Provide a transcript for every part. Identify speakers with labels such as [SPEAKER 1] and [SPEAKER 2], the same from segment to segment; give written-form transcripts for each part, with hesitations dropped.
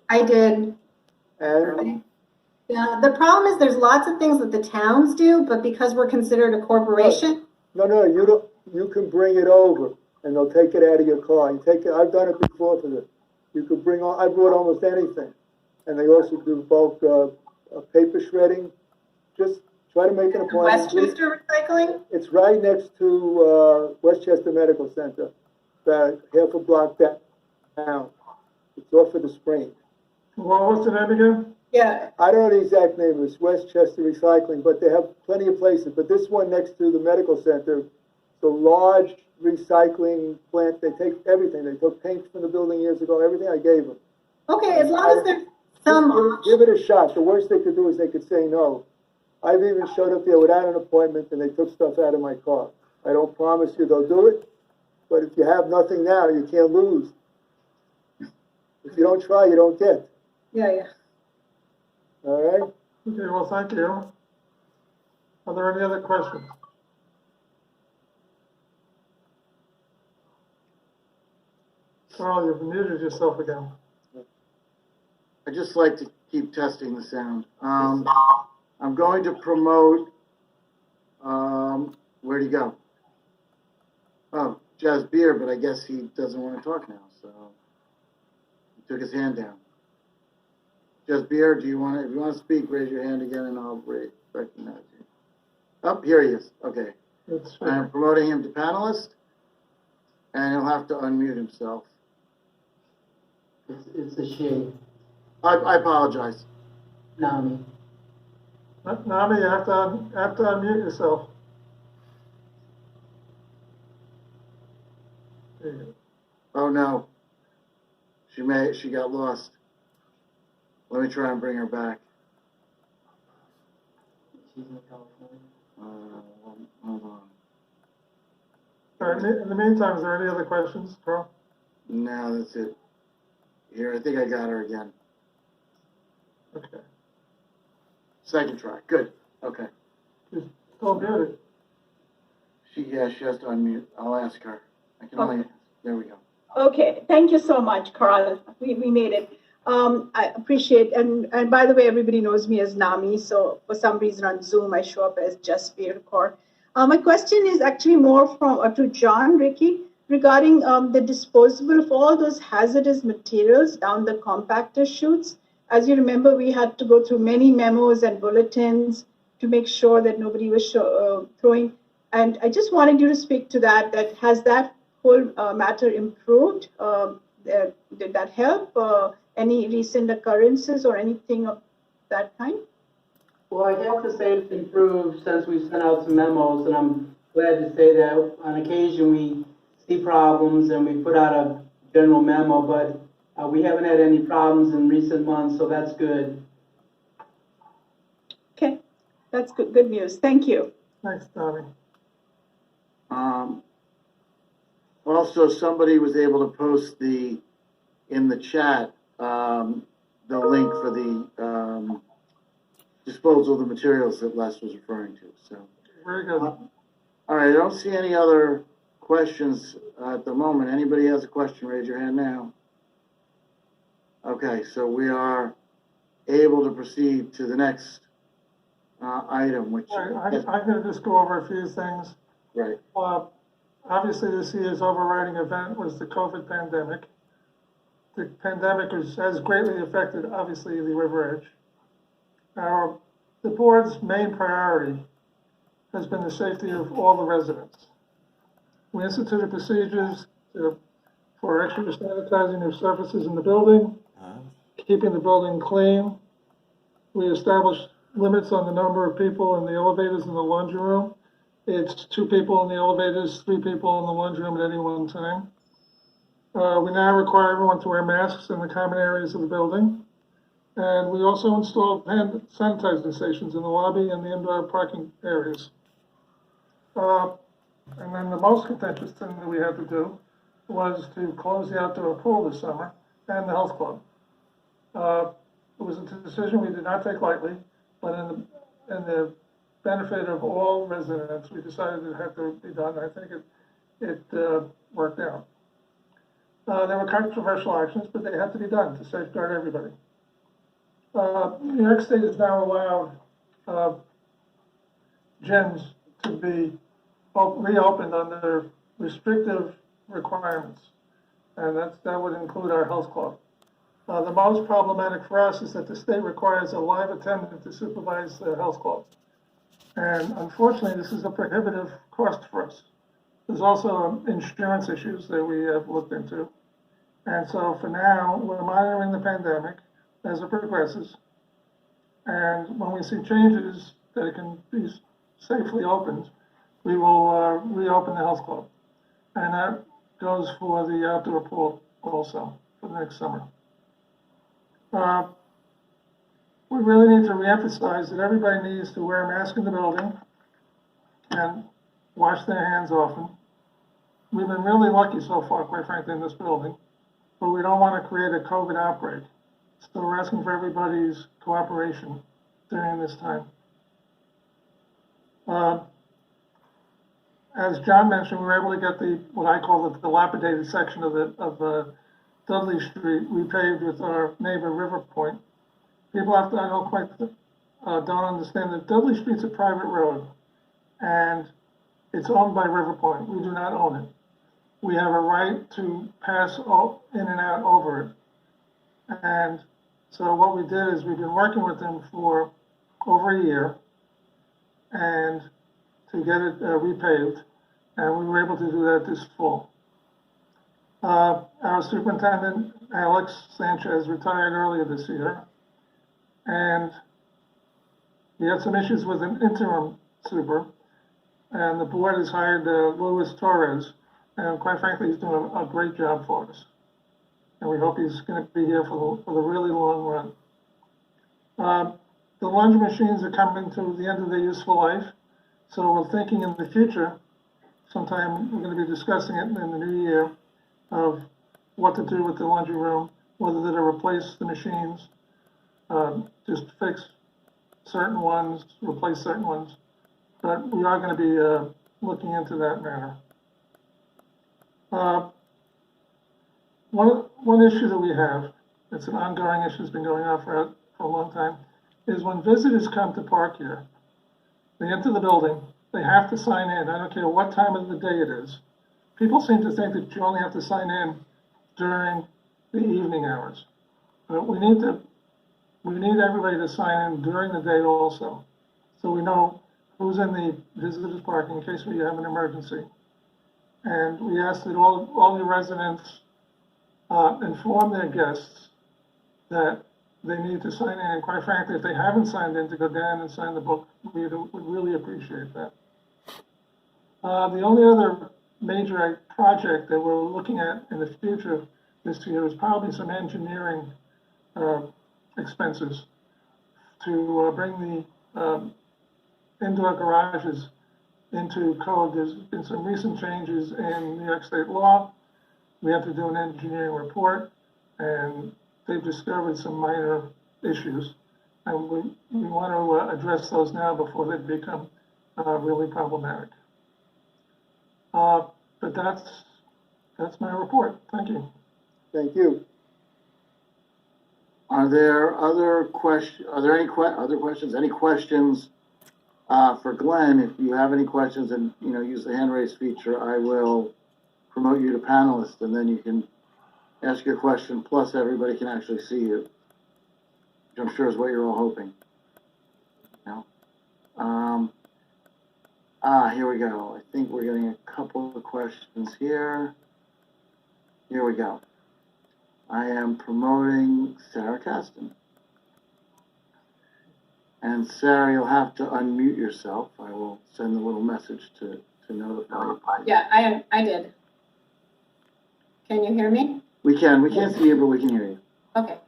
[SPEAKER 1] I did.
[SPEAKER 2] And
[SPEAKER 1] Yeah, the problem is there's lots of things that the towns do, but because we're considered a corporation.
[SPEAKER 2] no, you don't. You can bring it over, and they'll take it out of your car. You take it. I've done it before for this. You could bring. I brought almost anything, and they also do bulk paper shredding. Just try to make an appointment.
[SPEAKER 1] Westchester Recycling?
[SPEAKER 2] It's right next to Westchester Medical Center, about half a block down. It's off of the Spring.
[SPEAKER 3] Well, what's the name again?
[SPEAKER 1] Yeah.
[SPEAKER 2] I don't know the exact name. It's Westchester Recycling, but they have plenty of places. But this one next to the medical center, the large recycling plant, they take everything. They took paint from the building years ago, everything I gave them.
[SPEAKER 1] Okay, as long as there's some.
[SPEAKER 2] Give it a shot. The worst they could do is they could say no. I've even showed up there without an appointment and they took stuff out of my car. I don't promise you they'll do it, but if you have nothing now, you can't lose. If you don't try, you don't get.
[SPEAKER 1] Yeah.
[SPEAKER 2] All right?
[SPEAKER 3] Okay, well, thank you. Are there any other questions? Carl, you've muted yourself again.
[SPEAKER 4] I just like to keep testing the sound. I'm going to promote, where'd he go? Oh, Jazz Beer, but I guess he doesn't want to talk now, so he took his hand down. Jazz Beer, if you want to speak, raise your hand again and I'll recognize you. Oh, here he is. Okay. I'm promoting him to panelist, and he'll have to unmute himself.
[SPEAKER 5] It's a shame.
[SPEAKER 4] I apologize.
[SPEAKER 5] Nami.
[SPEAKER 3] Nami, you have to unmute yourself. There you go.
[SPEAKER 4] Oh no. She got lost. Let me try and bring her back.
[SPEAKER 5] She's in California.
[SPEAKER 4] Hold on.
[SPEAKER 3] All right, in the meantime, is there any other questions, Carl?
[SPEAKER 4] No, that's it. Here, I think I got her again.
[SPEAKER 3] Okay.
[SPEAKER 4] Second try. Good. Okay.
[SPEAKER 3] She's still muted.
[SPEAKER 4] She has to unmute. I'll ask her. I can only. There we go.
[SPEAKER 6] Okay, thank you so much, Carl. We made it. I appreciate, and by the way, everybody knows me as Nami, so for some reason on Zoom, I show up as just Veerkor. My question is actually more to John, Ricky, regarding the disposal of all those hazardous materials down the compactor chutes. As you remember, we had to go through many memos and bulletins to make sure that nobody was throwing. And I just wanted you to speak to that has that whole matter improved? Did that help? Any recent occurrences or anything of that kind?
[SPEAKER 5] Well, I have to say it's improved since we've sent out some memos, and I'm glad to say that on occasion we see problems and we put out a general memo, but we haven't had any problems in recent months, so that's good.
[SPEAKER 6] Okay, that's good news. Thank you.
[SPEAKER 3] Thanks, Tommy.
[SPEAKER 4] Also, somebody was able to post in the chat the link for the disposal of the materials that Les was referring to. So
[SPEAKER 3] Very good.
[SPEAKER 4] all right, I don't see any other questions at the moment. Anybody has a question, raise your hand now. Okay, so we are able to proceed to the next item, which
[SPEAKER 3] I'm going to just go over a few things.
[SPEAKER 4] right.
[SPEAKER 3] Obviously, this year's overriding event was the COVID pandemic. The pandemic has greatly affected, obviously, the Riveredge. The board's main priority has been the safety of all the residents. We instituted procedures for extra sanitizing of surfaces in the building, keeping the building clean. We established limits on the number of people in the elevators in the laundry room. It's 2 people in the elevators, 3 people in the laundry room at any one time. We now require everyone to wear masks in the common areas of the building. And we also installed hand sanitizing stations in the lobby and the indoor parking areas. And then the most contentious thing that we had to do was to close the outdoor pool this summer and the health club. It was a decision we did not take lightly, but in the benefit of all residents, we decided it had to be done. I think it worked out. There were controversial actions, but they had to be done to safeguard everybody. New York State has now allowed gyms to be reopened under restrictive requirements, and that would include our health club. The most problematic for us is that the state requires a live attendant to supervise the health club. And unfortunately, this is a prohibitive cost for us. There's also insurance issues that we have looked into. And so for now, we're monitoring the pandemic as it progresses. And when we see changes that it can be safely opened, we will reopen the health club. And that goes for the outdoor pool also for the next summer. We really need to reemphasize that everybody needs to wear a mask in the building and wash their hands often. We've been really lucky so far, quite frankly, in this building, but we don't want to create a COVID outbreak. So we're asking for everybody's cooperation during this time. As John mentioned, we were able to get what I call the dilapidated section of Dudley Street repaved with our neighbor River Point. People have to, I don't quite don't understand that Dudley Street's a private road and it's owned by River Point. We do not own it. We have a right to pass in and out over it. And so what we did is we've been working with them for over a year and to get it repaved, and we were able to do that this fall. Our superintendent, Alex Sanchez, retired earlier this year, and we had some issues with an interim super, and the board has hired Luis Torres, and quite frankly, he's doing a great job for us. And we hope he's going to be here for the really long run. The lunge machines are coming to the end of their useful life, so we're thinking in the future, sometime we're going to be discussing it in the new year, of what to do with the laundry room, whether to replace the machines, just fix certain ones, replace certain ones. But we are going to be looking into that matter. One issue that we have, it's an ongoing issue that's been going on for a long time, is when visitors come to park here, they enter the building, they have to sign in. I don't care what time of the day it is. People seem to think that you only have to sign in during the evening hours. But we need everybody to sign in during the day also, so we know who's in the visitors parking in case we have an emergency. And we ask that all the residents inform their guests that they need to sign in. And quite frankly, if they haven't signed in, to go down and sign the book, we would really appreciate that. The only other major project that we're looking at in the future this year is probably some engineering expenses to bring the indoor garages into code. There's been some recent changes in New York State law. We have to do an engineering report, and they've discovered some minor issues, and we want to address those now before they become really problematic. But that's my report. Thank you.
[SPEAKER 2] Thank you.
[SPEAKER 4] Are there other questions? Are there any other questions? Any questions for Glenn? If you have any questions, and use the hand raise feature, I will promote you to panelist, and then you can ask your question. Plus, everybody can actually see you, which I'm sure is what you're all hoping. Here we go. I think we're getting a couple of questions here. Here we go. I am promoting Sarah Caston. And Sarah, you'll have to unmute yourself. I will send a little message to notify you.
[SPEAKER 1] Yeah, I did. Can you hear me?
[SPEAKER 4] We can. We can't see you, but we can hear you.
[SPEAKER 1] Okay.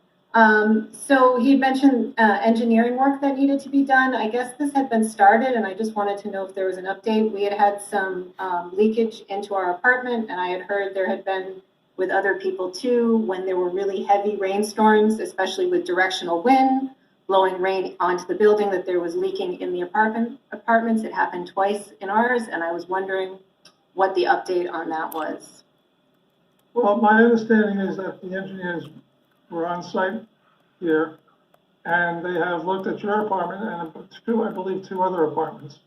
[SPEAKER 1] So he had mentioned engineering work that needed to be done. I guess this had been started, and I just wanted to know if there was an update. We had some leakage into our apartment, and I had heard there had been with other people too when there were really heavy rainstorms, especially with directional wind blowing rain onto the building, that there was leaking in the apartments. It happened twice in ours, and I was wondering what the update on that was.
[SPEAKER 3] Well, my understanding is that the engineers were on site here, and they have looked at your apartment and I believe two other apartments.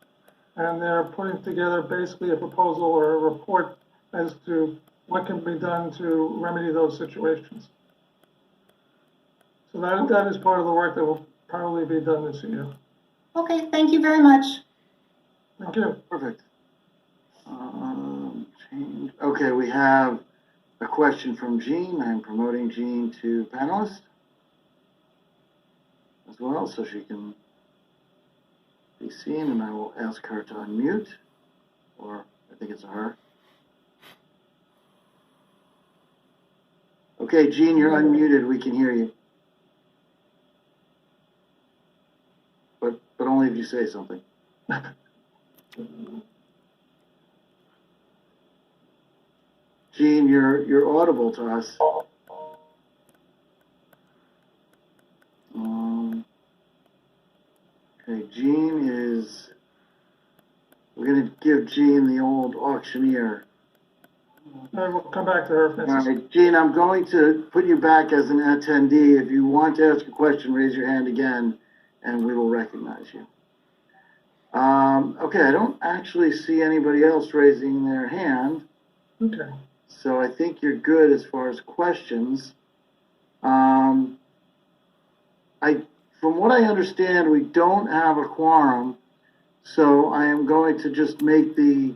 [SPEAKER 3] And they're putting together basically a proposal or a report as to what can be done to remedy those situations. So that is part of the work that will probably be done this year.
[SPEAKER 1] Okay, thank you very much.
[SPEAKER 3] Thank you.
[SPEAKER 4] Perfect. Okay, we have a question from Jean. I'm promoting Jean to panelist as well, so she can be seen, and I will ask her to unmute, or I think it's a her. Okay, Jean, you're unmuted. We can hear you. But only if you say something. Jean, you're audible to us. Okay, Jean is. We're gonna give Jean the old auctioneer.
[SPEAKER 3] All right, we'll come back to her.
[SPEAKER 4] All right, Jean, I'm going to put you back as an attendee. If you want to ask a question, raise your hand again, and we will recognize you. Okay, I don't actually see anybody else raising their hand.
[SPEAKER 3] Okay.
[SPEAKER 4] So I think you're good as far as questions. From what I understand, we don't have a quorum, so I am going to just make the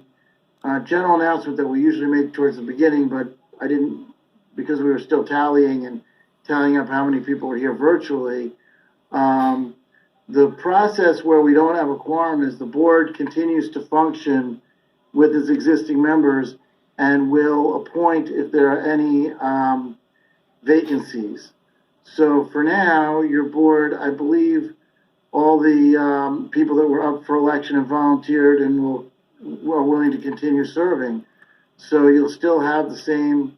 [SPEAKER 4] general announcement that we usually make towards the beginning, but I didn't, because we were still tallying and tallying up how many people were here virtually. The process where we don't have a quorum is the board continues to function with its existing members and will appoint if there are any vacancies. So for now, your board, I believe all the people that were up for election have volunteered and are willing to continue serving. So you'll still have the same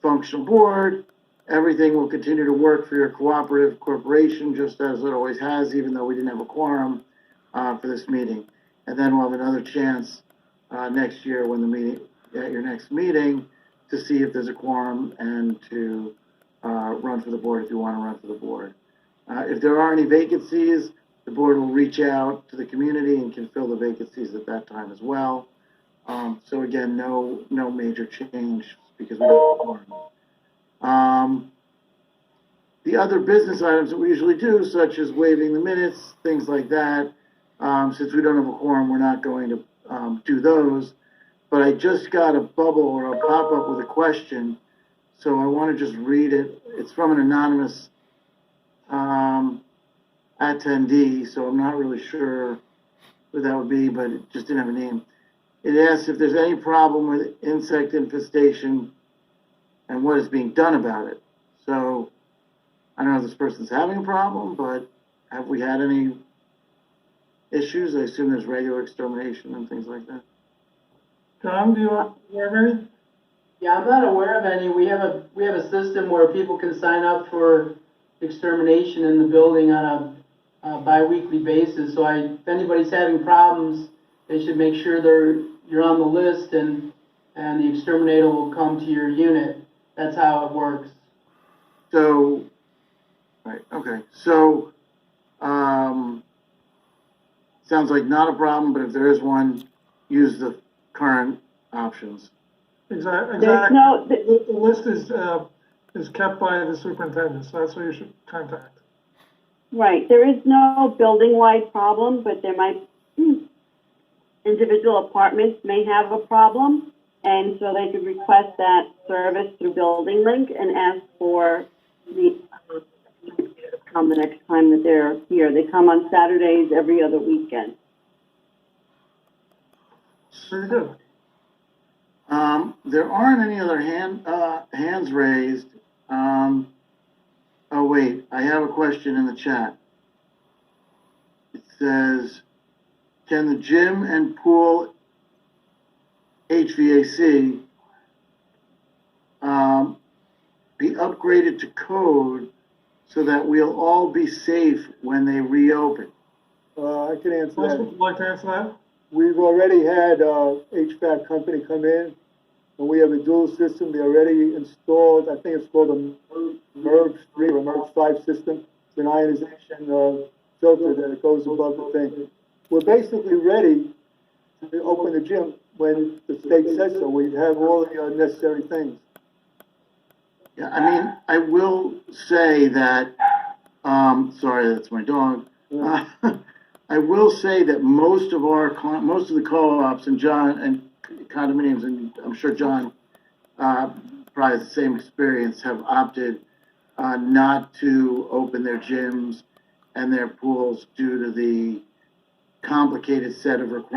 [SPEAKER 4] functional board. Everything will continue to work for your cooperative corporation just as it always has, even though we didn't have a quorum for this meeting. And then we'll have another chance next year when at your next meeting to see if there's a quorum and to run for the board if you want to run for the board. If there are any vacancies, the board will reach out to the community and can fill the vacancies at that time as well. So again, no major change because we don't have a quorum. The other business items that we usually do, such as waiving the minutes, things like that, since we don't have a quorum, we're not going to do those. But I just got a bubble or a pop-up with a question, so I want to just read it. It's from an anonymous attendee, so I'm not really sure who that would be, but it just didn't have a name. It asks if there's any problem with insect infestation and what is being done about it. So I don't know if this person's having a problem, but have we had any issues? I assume there's regular extermination and things like that.
[SPEAKER 3] John, do you have any?
[SPEAKER 5] Yeah, I'm not aware of any. We have a system where people can sign up for extermination in the building on a bi-weekly basis. So if anybody's having problems, they should make sure you're on the list and the exterminator will come to your unit. That's how it works.
[SPEAKER 4] So, right, okay. So, sounds like not a problem, but if there is one, use the current options.
[SPEAKER 3] Exactly.
[SPEAKER 7] No,
[SPEAKER 3] The list is kept by the superintendent, so that's who you should contact.
[SPEAKER 7] right. There is no building-wide problem, but there might individual apartments may have a problem, and so they could request that service through Building Link and ask for the come the next time that they're here. They come on Saturdays every other weekend.
[SPEAKER 3] Very good.
[SPEAKER 4] There aren't any other hands raised. Oh wait, I have a question in the chat. It says, can the gym and pool HVAC be upgraded to code so that we'll all be safe when they reopen?
[SPEAKER 2] I can answer
[SPEAKER 3] Would
[SPEAKER 2] that.
[SPEAKER 3] you like to answer that?
[SPEAKER 2] We've already had HVAC company come in And we have a dual system. They already installed, I think it's called a MERV 3 or a MERV 5 system. It's an ionization filter that goes above the thing. We're basically ready to open the gym when the state says so. We have all the necessary things.
[SPEAKER 4] Yeah, I mean, I will say that, sorry, that's my dog. I will say that most of the co-ops and John, and condominiums, and I'm sure John, probably has the same experience, have opted, not to open their gyms and their pools due to the complicated set of requirements